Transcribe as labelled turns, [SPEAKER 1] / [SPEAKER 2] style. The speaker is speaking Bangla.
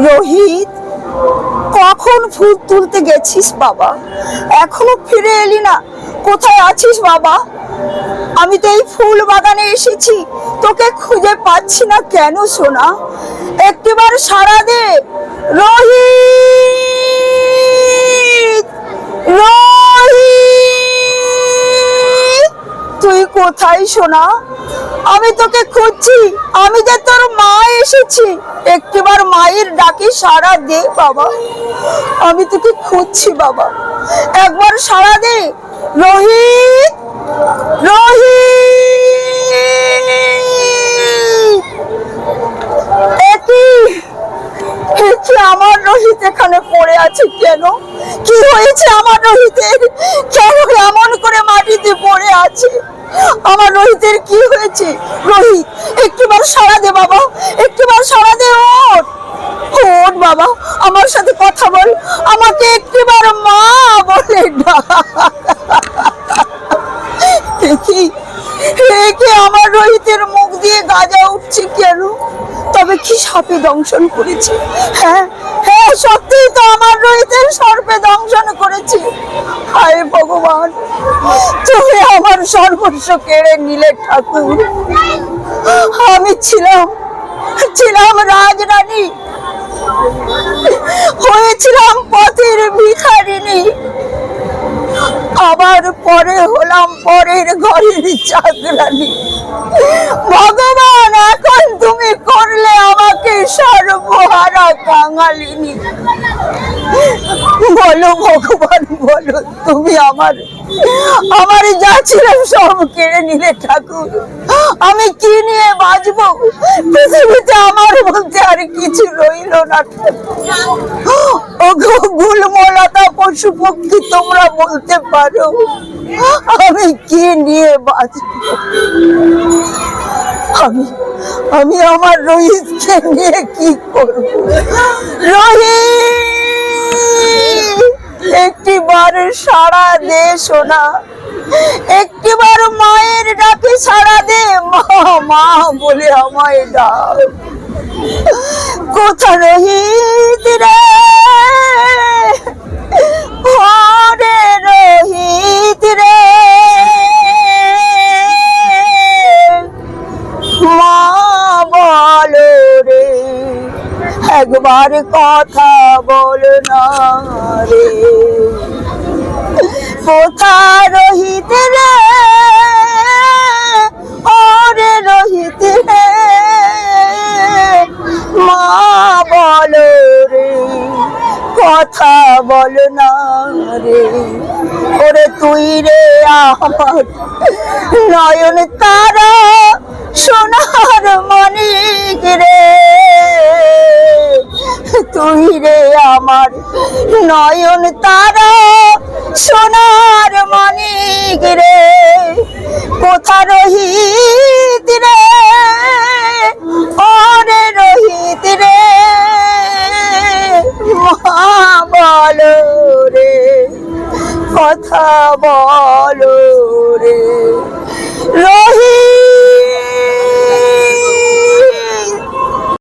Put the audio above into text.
[SPEAKER 1] রোহিত, কখন ফুল তুলতে গেছিস বাবা? এখনো ফিরে এলি না, কোথায় আছিস বাবা? আমি তো এই ফুল বাগানে এসেছি, তোকে খুঁজে পাচ্ছি না কেন সোনা? একটিবার সাড়া দে রোহিত। রোহিত, তুই কোথায় সোনা? আমি তোকে খুঁজছি, আমি যে তোর মা এসেছি, একটিবার মায়ের ডাকে সাড়া দে বাবা। আমি তোকে খুঁজছি বাবা, একবার সাড়া দে রোহিত। রোহিত, একই আমার রোহিত এখানে পড়ে আছে কেন? কি হয়েছে আমার রোহিতের? কেন এমন করে মাটিতে পড়ে আছে? আমার রোহিতের কি হয়েছে? রোহিত, একটিবার সাড়া দে বাবা, একটিবার সাড়া দে। ওঠ ওঠ বাবা, আমার সাথে কথা বল, আমাকে একটিবার মা বলে ডাক। আমার রোহিতের মুখ দিয়ে গাজা উঠছে কেন? তবে কি সাপে দংশন করেছে? হ্যাঁ হ্যাঁ, সত্যি তো আমার রোহিতের সর্পে দংশন করেছে। হায় ভগবান, তুমি আমার সর্বস্ব কেড়ে নিলে ঠাকুর। আমি ছিলাম রাজরানী, হয়েছিলাম পথের ভিখারিনী, আবার পরে হলাম পরের ঘরের চাকরানী। ভগবান, এখন তুমি করলে আমাকে সর্বহারা কাঙালিনী। বলো ভগবান, বলো, তুমি আমার যা ছিল সব কেড়ে নিলে ঠাকুর। আমি কি নিয়ে বাঁচবো? পৃথিবীতে আমার বলতে আর কিছু রইল না। গুলমলতা পশু পক্ষী তোমরা বলতে পারো, আমি কি নিয়ে বাঁচবো? আমি আমার রোহিতকে নিয়ে কি করব? রোহিত, একটিবার সাড়া দে সোনা, একটিবার মায়ের ডাকে সাড়া দে। মা মা বলে আমায় ডাক। কোথা রোহিত রে? ওরে রোহিত রে, মা বলো রে, একবার কথা বল না রে। কোথা রোহিত রে? ওরে রোহিত রে, মা বলো রে, কথা বল না রে। ওরে তুই রে আমার নয়ন তারা, সোনার মানিক রে, তুই রে আমার নয়ন তারা, সোনার মানিক রে। কোথা রোহিত রে? ওরে রোহিত রে, মা বলো রে, কথা বলো